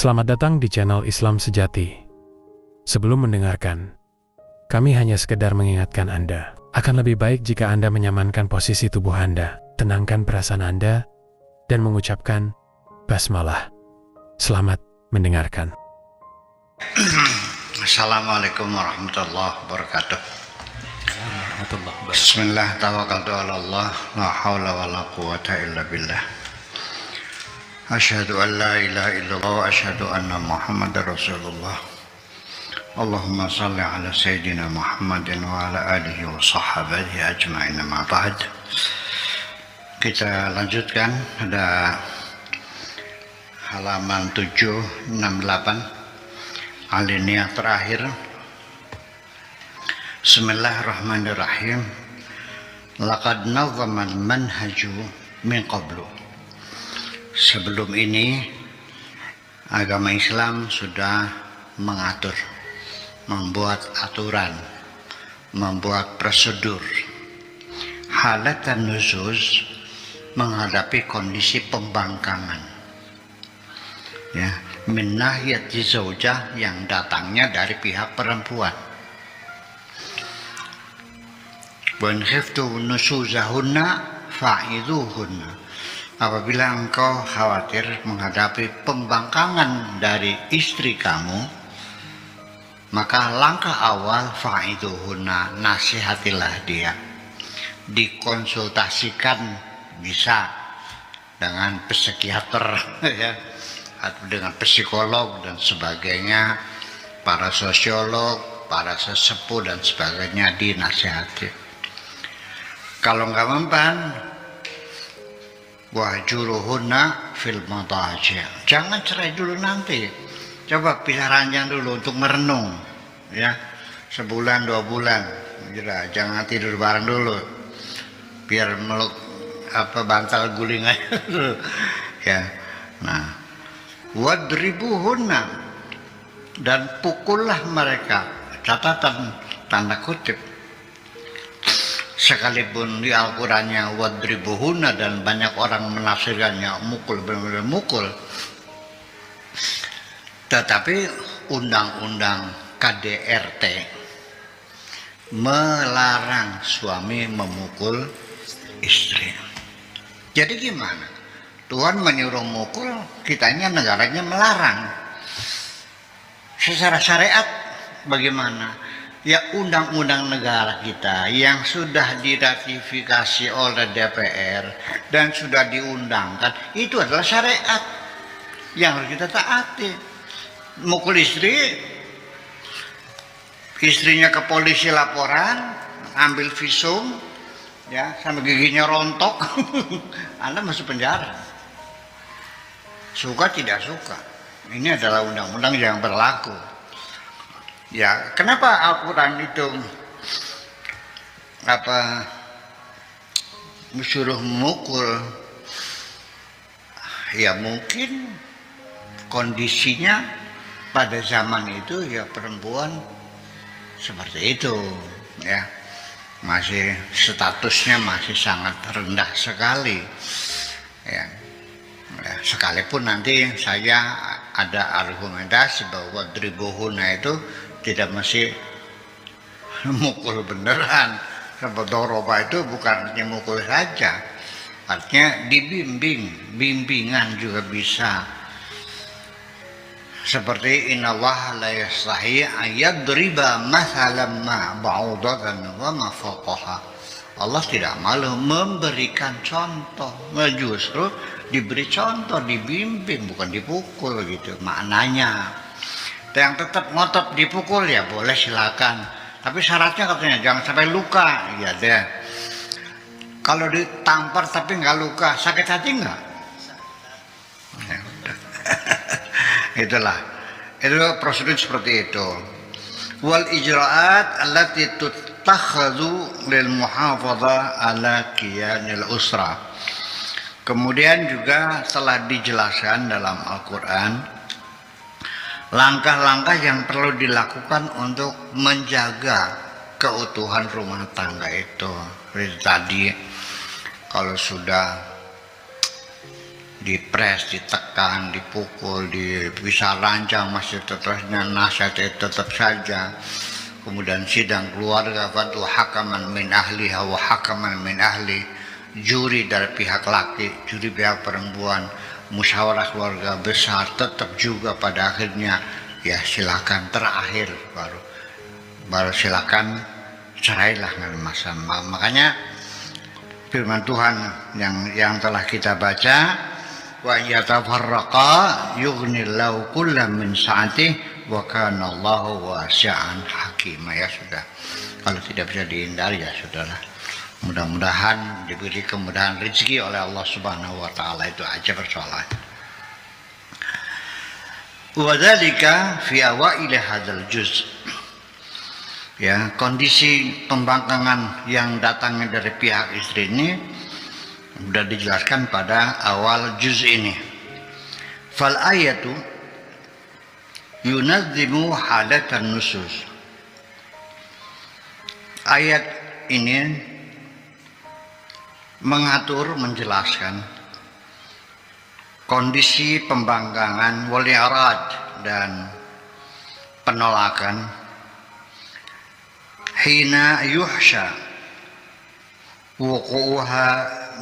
Selamat datang di channel Islam Sejati. Sebelum mendengarkan, kami hanya sekedar mengingatkan Anda, akan lebih baik jika Anda menyamankan posisi tubuh Anda, tenangkan perasaan Anda, dan mengucapkan basmalah. Selamat mendengarkan. Assalamualaikum warahmatullahi wabarakatuh. Bismillah, tawakkaltu ala Allah, la haula wa la quwata illa billah. Asyhadu an la ilaha illallah wa asyhadu anna Muhammadar Rasulullah. Allahumma salli ala Sayyidina Muhammadin wa ala alihi wa sahabatihi ajma'in, ma ba'd. Kita lanjutkan, ada halaman 768, alinea terakhir. Bismillahirrahmanirrahim. Laqad nazama al-manhaju min qablu. Sebelum ini agama Islam sudah mengatur, membuat aturan, membuat prosedur halatan nuzuz menghadapi kondisi pembangkangan, ya, min nahiyati zaujah, yang datangnya dari pihak perempuan. Wa in khiftum nusuzahunna fa'idhuhunna. Apabila engkau khawatir menghadapi pembangkangan dari istri kamu, maka langkah awal fa'iduhunna, nasihatilah dia. Dikonsultasikan bisa dengan psikiater, ya, atau dengan psikolog dan sebagainya, para sosiolog, para sesepuh dan sebagainya, dinasihati. Kalau nggak mempan, wahjuruhunna fil madaji'. Jangan cerai dulu nanti. Coba pisah ranjang dulu untuk merenung, ya. Sebulan 2 bulan. Jangan tidur bareng dulu. Biar meluk bantal guling aja dulu. Ya. Nah, wadribuhunna, dan pukullah mereka. Catatan tanda kutip. Sekalipun di Al-Qurannya wadribuhunna dan banyak orang menafsirkannya mukul, benar-benar mukul, tetapi undang-undang KDRT melarang suami memukul istri. Jadi gimana? Tuhan menyuruh mukul, kitanya negaranya melarang. Secara syariat bagaimana? Ya, undang-undang negara kita yang sudah diratifikasi oleh DPR dan sudah diundangkan, itu adalah syariat yang harus kita taati. Mukul istri, istrinya ke polisi laporan, ambil visum, ya, sampai giginya rontok, Anda masuk penjara. Suka tidak suka, ini adalah undang-undang yang berlaku. Ya, kenapa Al-Quran itu suruh memukul? Ya mungkin kondisinya pada zaman itu ya perempuan seperti itu, ya, masih statusnya masih sangat rendah sekali, ya. Sekalipun nanti saya ada argumentasi bahwa dribuhuna itu tidak mesti mukul beneran. Sebab doroba itu bukan artinya mukul saja, artinya dibimbing, bimbingan juga bisa. Seperti innallaha la yastahi ayyadriba mathalan ma ba'udatan wa ma fawqaha. Allah tidak malu memberikan contoh, justru diberi contoh, dibimbing, bukan dipukul gitu maknanya. Yang tetap ngotot dipukul ya boleh, silakan, tapi syaratnya katanya jangan sampai luka. Ya deh, kalau ditampar tapi nggak luka, sakit hati nggak? Ya, itulah, itu prosedur seperti itu. Wal ijra'at allati tuttakhadhu lil muhafadzah ala qiyanil usra. Kemudian juga telah dijelaskan dalam Al-Quran langkah-langkah yang perlu dilakukan untuk menjaga keutuhan rumah tangga itu. Seperti tadi, kalau sudah dipres, ditekan, dipukul, bisa rancang masih terusnya nasihat tetap saja. Kemudian sidang keluarga, fatu hakaman min ahliha wa hakaman min ahli, juri dari pihak laki, juri pihak perempuan, musyawarah keluarga besar, tetap juga pada akhirnya ya silakan, terakhir baru silakan cerailah dengan masalah. Makanya firman Tuhan yang telah kita baca, wa yatafarraqa yughnillahu kullam min sa'atihi wa kana Allahu wasi'an hakima. Ya sudah, kalau tidak bisa dihindari ya sudahlah, mudah-mudahan diberi kemudahan rezeki oleh Allah Subhanahu wa taala, itu aja persoalannya. Wa dzalika fi awail hadzal juz. Ya, kondisi pembangkangan yang datangnya dari pihak istri ini sudah dijelaskan pada awal juz ini. Fal ayatu yunazzimu halatan nusus. Ayat ini mengatur, menjelaskan kondisi pembangkangan wal i'rad dan penolakan hina yuhsha wuqu'uha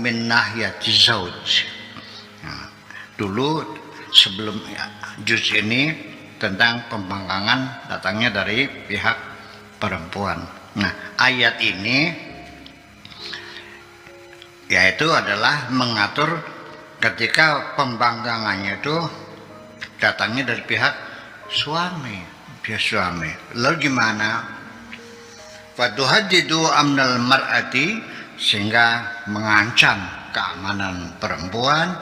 min nahyati zauj. Nah, dulu sebelum juz ini tentang pembangkangan datangnya dari pihak perempuan. Nah, ayat ini yaitu adalah mengatur ketika pembangkangannya itu datangnya dari pihak suami, pihak suami. Lalu gimana? Fatuhaddidu amnal mar'ati, sehingga mengancam keamanan perempuan,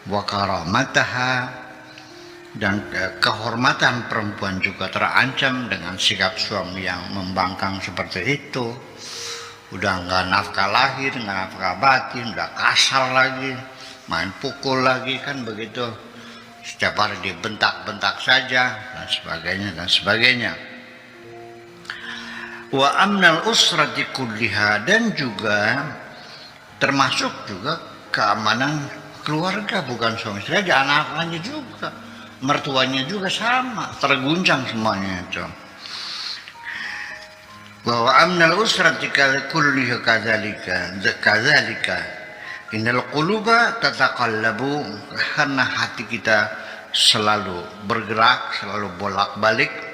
wa karamataha, dan kehormatan perempuan juga terancam dengan sikap suami yang membangkang seperti itu. Udah nggak nafkah lahir, nggak nafkah batin, udah kasar lagi, main pukul lagi, kan begitu, setiap hari dibentak-bentak saja dan sebagainya. Wa amnal usrati kulliha, dan juga termasuk juga keamanan keluarga, bukan suami istri aja, anak-anaknya juga, mertuanya juga sama, terguncang semuanya itu. Wa amnal usrati kulliha kadzalika innal quluba tataqallabu, karena hati kita selalu bergerak, selalu bolak-balik.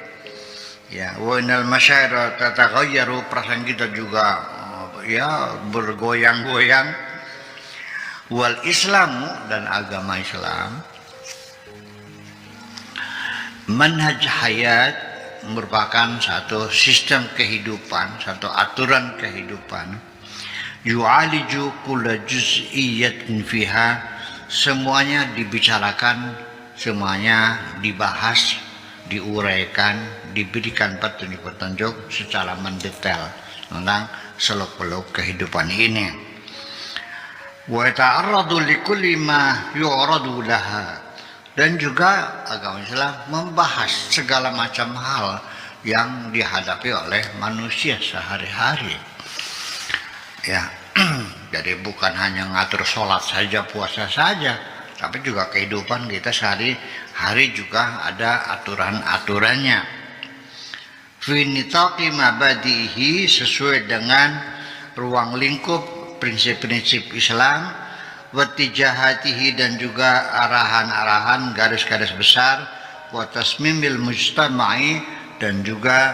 Ya, wa innal masyaira tataghayyaru, perasaan kita juga ya bergoyang-goyang. Wal Islamu, dan agama Islam, manhaj hayat, merupakan satu sistem kehidupan, satu aturan kehidupan. Yu'aliju kulla juz'iyyatin fiha, semuanya dibicarakan, semuanya dibahas, diuraikan, diberikan petunjuk-petunjuk secara mendetail tentang seluk-beluk kehidupan ini. Wa ta'arradu likulli ma yu'radu laha, dan juga agama Islam membahas segala macam hal yang dihadapi oleh manusia sehari-hari. Ya, jadi bukan hanya ngatur sholat saja, puasa saja, tapi juga kehidupan kita sehari-hari juga ada aturan-aturannya. Fi nitaqi mabadihi, sesuai dengan ruang lingkup prinsip-prinsip Islam, wa tijahatihi, dan juga arahan-arahan, garis-garis besar, wa tasmimil mujtama'i, dan juga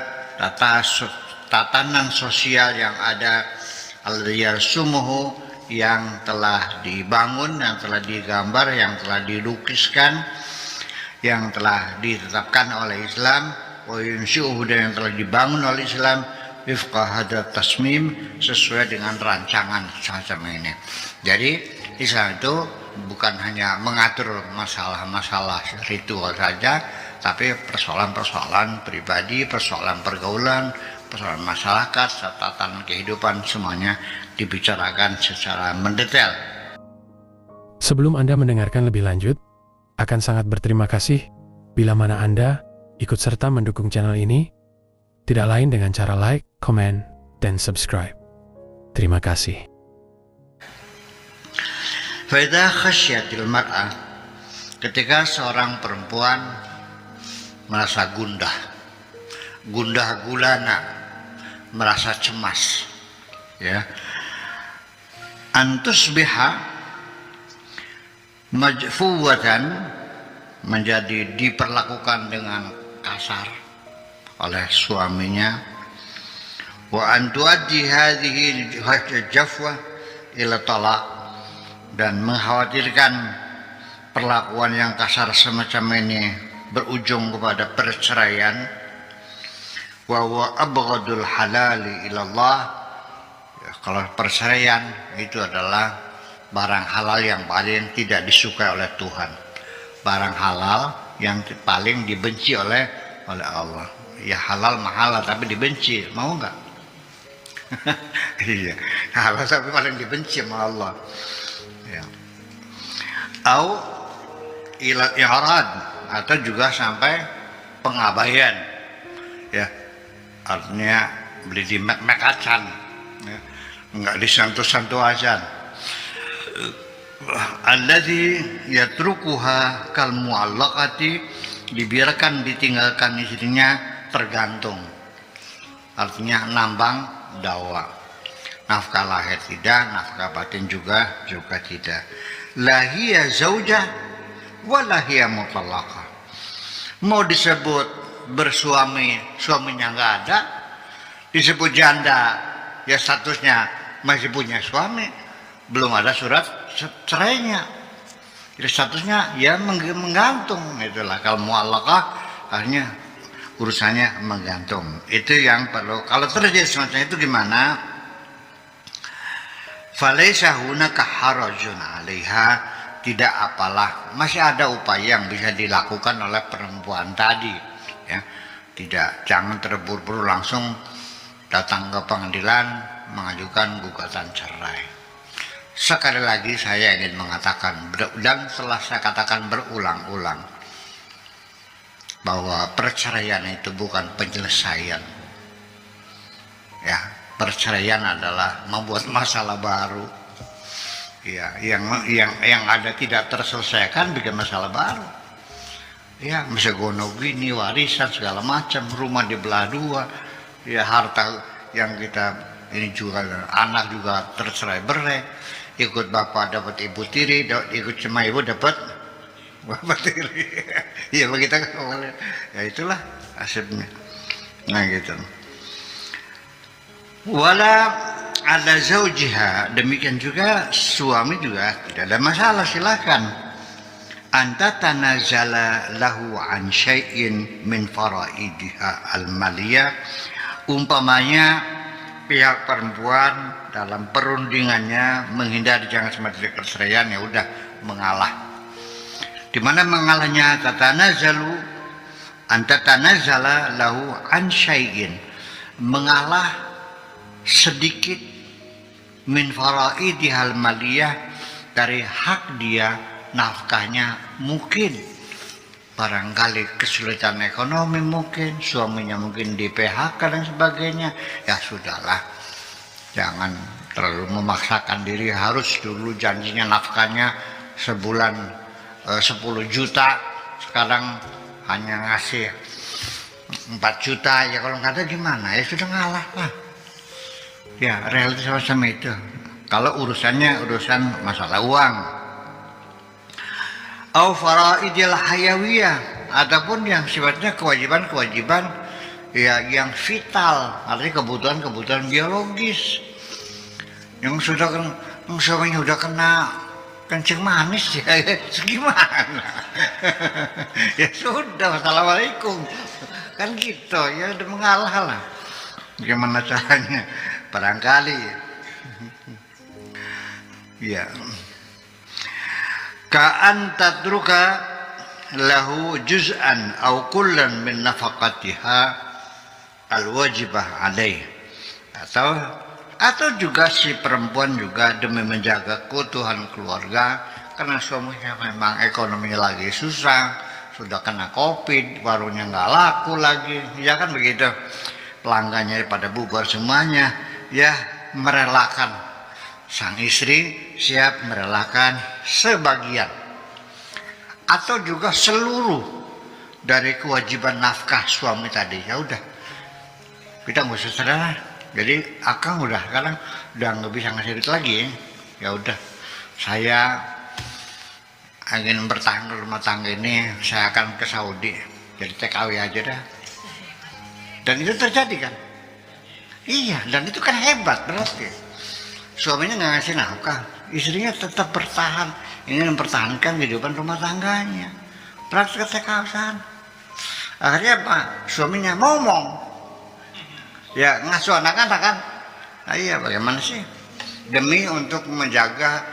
tatanan sosial yang ada, al-yarsumuhu, yang telah dibangun, yang telah digambar, yang telah dilukiskan, yang telah ditetapkan oleh Islam, wa yunshuhu, dan yang telah dibangun oleh Islam, wifqa hadat tasmim, sesuai dengan rancangan semacam ini. Jadi Islam itu bukan hanya mengatur masalah-masalah ritual saja, tapi persoalan-persoalan pribadi, persoalan pergaulan, persoalan masyarakat, tatanan kehidupan, semuanya dibicarakan secara mendetail. Sebelum Anda mendengarkan lebih lanjut, akan sangat berterima kasih bila mana Anda ikut serta mendukung channel ini, tidak lain dengan cara like, komen, dan subscribe. Terima kasih. Faida khasyatil mar'ah, ketika seorang perempuan merasa gundah gulana, merasa cemas, ya, antusbiha majfuwatan, menjadi diperlakukan dengan kasar oleh suaminya, wa an tuaddi hadhihi jafwa ila talaq, dan mengkhawatirkan perlakuan yang kasar semacam ini berujung kepada perceraian, wa huwa abghadul halali ila Allah, ya, kalau perceraian itu adalah barang halal yang paling tidak disukai oleh Tuhan, barang halal yang paling dibenci oleh Allah. Ya halal mahal tapi dibenci, mau nggak? Iya, halal tapi paling dibenci sama Allah. Ya. Au ila i'rad, atau juga sampai pengabaian, ya, artinya beli di mek-mekacan, ya, nggak disentuh-sentuh-ajan. Alladzi yatrukuha kal mu'allaqati, dibiarkan ditinggalkan istrinya tergantung, artinya nambang dawa, nafkah lahir tidak, nafkah batin juga tidak. Lahia zaujah walahia mutallaqah, mau disebut bersuami, suaminya nggak ada, disebut janda, ya statusnya masih punya suami, belum ada surat cerainya, jadi statusnya ya menggantung. Itulah kalau mu'allaqah, akhirnya urusannya menggantung. Itu yang perlu. Kalau terjadi semacam itu gimana? Falaisa hunaka harajun 'alaiha, tidak apalah, masih ada upaya yang bisa dilakukan oleh perempuan tadi, ya. Tidak, jangan terburu-buru langsung datang ke pengadilan mengajukan gugatan cerai. Sekali lagi saya ingin mengatakan, dan setelah saya katakan berulang-ulang, bahwa perceraian itu bukan penyelesaian, ya. Perceraian adalah membuat masalah baru, ya, yang ada tidak terselesaikan bikin masalah baru, ya, bisa gono gini, warisan segala macam, rumah dibelah dua, ya, harta yang kita ini juga, anak juga tercerai berai, ikut bapak dapat ibu tiri, ikut sama ibu dapat bapak tiri. Ya begitu kan, ya itulah asibnya. Nah gitu. Wala ala zaujiha, demikian juga suami juga tidak ada masalah, silakan. Anta tanazala lahu an syai'in min faraidiha al-maliyah, umpamanya pihak perempuan dalam perundingannya menghindari jangan semacam perceraian, ya udah mengalah. Di mana mengalahnya? Tatanazalu anta tanazala lahu an syai'in, mengalah sedikit min faraidihal maliyah, dari hak dia nafkahnya, mungkin barangkali kesulitan ekonomi, mungkin suaminya mungkin di PHK dan sebagainya, ya sudahlah, jangan terlalu memaksakan diri harus dulu janjinya nafkahnya sebulan 10 juta, sekarang hanya ngasih 4 juta, ya kalau nggak ada gimana, ya sudah ngalah lah. Ya, realitas semacam itu. Kalau urusannya urusan masalah uang. Au faraidil hayawiyah, ataupun yang sifatnya kewajiban-kewajiban, ya, yang vital, artinya kebutuhan-kebutuhan biologis. Yang suaminya udah kena kencing manis, ya gimana? Ya sudah, assalamualaikum. Kan gitu, ya udah mengalah lah. Gimana caranya? Barangkali, ya, ka'an tadruka lahu juz'an aw kullan min nafaqatiha al-wajibah alaih, atau juga si perempuan juga demi menjaga keutuhan keluarga, karena suaminya memang ekonomi lagi susah, sudah kena COVID, warungnya nggak laku lagi, ya kan begitu, pelanggannya pada bubar semuanya, ya merelakan sang istri siap merelakan sebagian atau juga seluruh dari kewajiban nafkah suami tadi. Ya udah, kita nggak usah saudara. Jadi akang udah sekarang udah nggak bisa ngasih duit lagi. Ya udah, saya ingin bertahan rumah tangga ini, saya akan ke Saudi jadi TKW aja dah. Dan itu terjadi kan? Iya, dan itu kan hebat berarti. Suaminya nggak ngasih nafkah, istrinya tetap bertahan, ingin mempertahankan kehidupan rumah tangganya. Praktek TKW. Akhirnya apa? Suaminya ngomong, ya ngasuh anak-anak kan? Nah, iya, bagaimana sih? Demi untuk menjaga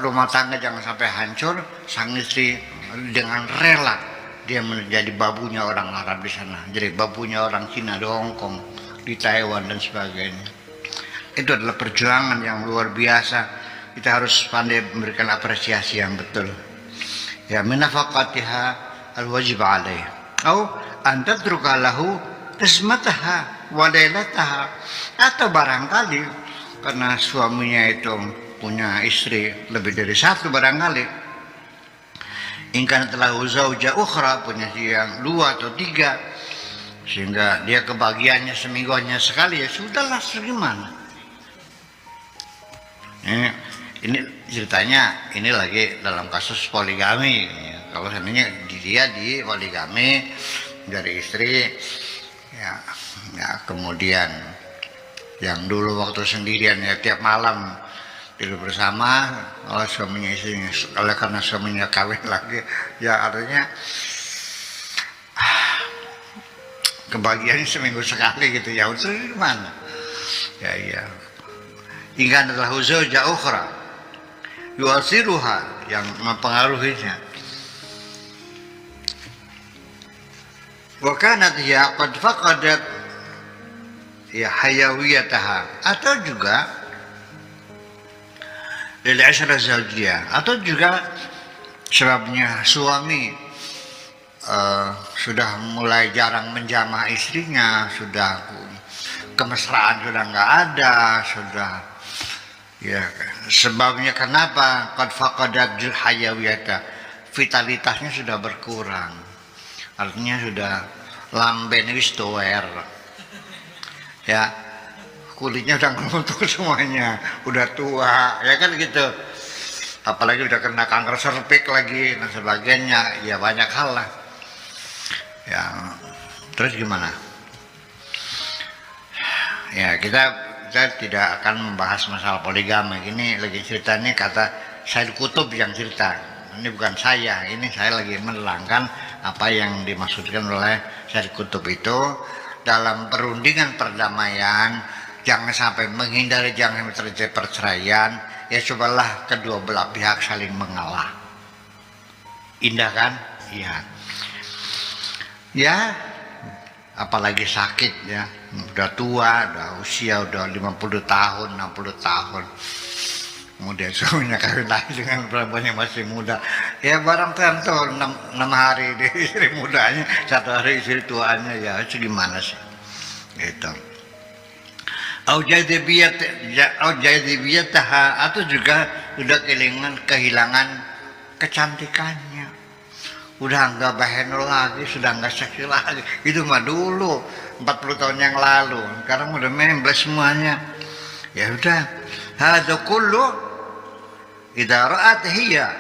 rumah tangga jangan sampai hancur, sang istri dengan rela dia menjadi babunya orang Arab di sana, jadi babunya orang Cina di Hong Kong, di Taiwan dan sebagainya. Itu adalah perjuangan yang luar biasa. Kita harus pandai memberikan apresiasi yang betul. Ya, minafaqatiha alwajib alaih. Atau antadruka lahu qismataha wa lailataha. Atau barangkali karena suaminya itu punya istri lebih dari satu barangkali. In kanat lahu zauja ukhra, punya yang 2 atau 3, sehingga dia kebagiannya seminggu hanya sekali, ya sudahlah, segimana. Ini ceritanya ini lagi dalam kasus poligami. Kalau seandainya dia di poligami dari istri, ya kemudian yang dulu waktu sendirian ya tiap malam tidur bersama, kalau suaminya istrinya, kalau karena suaminya kawin lagi, ya artinya kebagiannya seminggu sekali gitu, ya udah gimana? Ya. Hingga adalah zauja ukhra yuasiruha, yang mempengaruhinya. Wa kanat hiya qad faqadat ya hayawiyataha, atau juga lil ashra zaujiyah, atau juga sebabnya suami sudah mulai jarang menjamah istrinya, sudah kemesraan sudah nggak ada, sudah. Ya, sebabnya kenapa? Qad faqadat hayawiyata, vitalitasnya sudah berkurang. Artinya sudah lamben wis tuwer. Ya, kulitnya udah ngelutuk semuanya, udah tua, ya kan gitu. Apalagi udah kena kanker serviks lagi dan sebagainya, ya banyak hal lah. Ya, terus gimana? Ya, kita tidak akan membahas masalah poligami. Ini lagi ceritanya kata Said Qutb yang cerita. Ini bukan saya, ini saya lagi menerangkan apa yang dimaksudkan oleh Said Qutb itu dalam perundingan perdamaian. Jangan sampai menghindari, jangan terjadi perceraian. Ya cobalah kedua belah pihak saling mengalah. Indah kan? Iya. Ya, apalagi sakit ya, udah tua, udah usia udah 50 tahun, 60 tahun. Kemudian suaminya kawin lagi dengan perempuan yang masih muda. Ya barang tentu 6 hari di istri mudanya, 1 hari istri tuanya, ya segimana sih? Gitu. Au jadibiyataha, atau juga sudah kehilangan kecantikannya. Udah nggak bahenol lagi, sudah nggak seksi lagi. Itu mah dulu 40 tahun yang lalu. Sekarang udah membles semuanya. Ya udah, hadza kullu idza ra'at hiya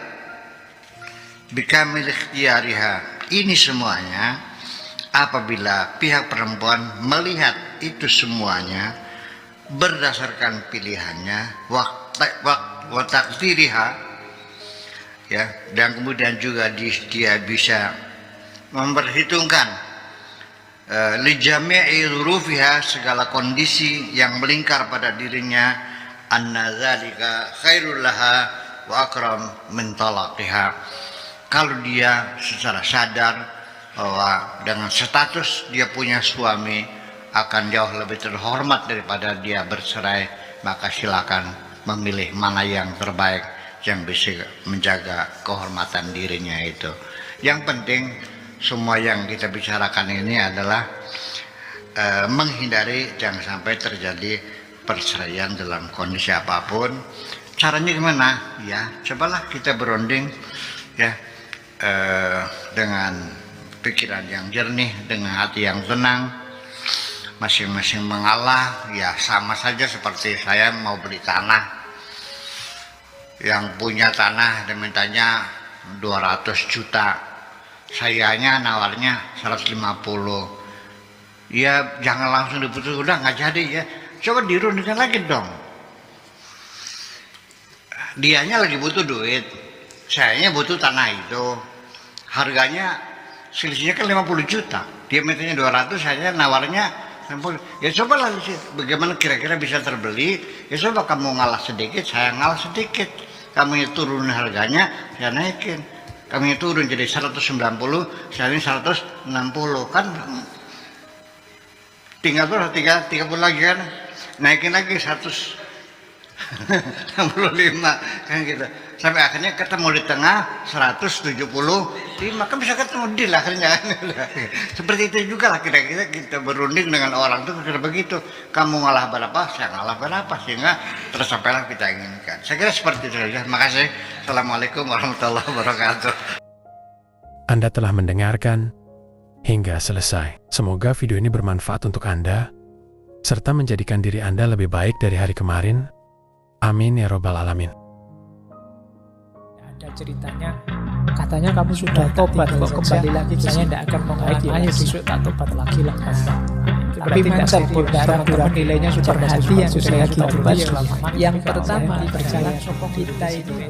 bikamil ikhtiyariha. Ini semuanya apabila pihak perempuan melihat itu semuanya berdasarkan pilihannya, wa taqdiriha, ya, dan kemudian juga dia bisa memperhitungkan li jami'i dhurufiha, segala kondisi yang melingkar pada dirinya, anna dzalika khairul laha wa akram min talaqiha. Kalau dia secara sadar bahwa dengan status dia punya suami akan jauh lebih terhormat daripada dia bercerai, maka silakan memilih mana yang terbaik yang bisa menjaga kehormatan dirinya itu. Yang penting semua yang kita bicarakan ini adalah menghindari jangan sampai terjadi perceraian dalam kondisi apapun. Caranya gimana? Ya, cobalah kita berunding ya dengan pikiran yang jernih, dengan hati yang tenang, masing-masing mengalah. Ya sama saja seperti saya mau beli tanah, yang punya tanah dia mintanya 200 juta, sayanya nawarnya 150. Ya jangan langsung diputus, udah nggak jadi ya, coba dirundingkan lagi dong. Dianya lagi butuh duit, sayanya butuh tanah itu, harganya selisihnya kan 50 juta, dia mintanya 200, saya nawarnya 60. Ya cobalah bagaimana kira-kira bisa terbeli. Ya coba kamu ngalah sedikit, saya ngalah sedikit, kamu turun harganya, saya naikin, kamu turun jadi 190, saya ini 160, kan tinggal berapa, 30 lagi kan, naikin lagi 165 kan gitu, sampai akhirnya ketemu di tengah 175, kan bisa ketemu deal akhirnya kan. Seperti itu juga lah kira-kira kita berunding dengan orang itu kira begitu, kamu ngalah berapa, saya ngalah berapa, sehingga tersampailah kita inginkan. Saya kira seperti itu saja. Makasih. Assalamualaikum warahmatullahi wabarakatuh. Anda telah mendengarkan hingga selesai. Semoga video ini bermanfaat untuk Anda, serta menjadikan diri Anda lebih baik dari hari kemarin. Amin ya robbal alamin. Ada ceritanya, katanya kamu sudah tobat, kok kembali lagi saya tidak akan mengulangi, ayo besok tak tobat lagi lah. Tapi macam darah nilainya sudah berhati yang sudah tobat. Yang pertama, berjalan kita ini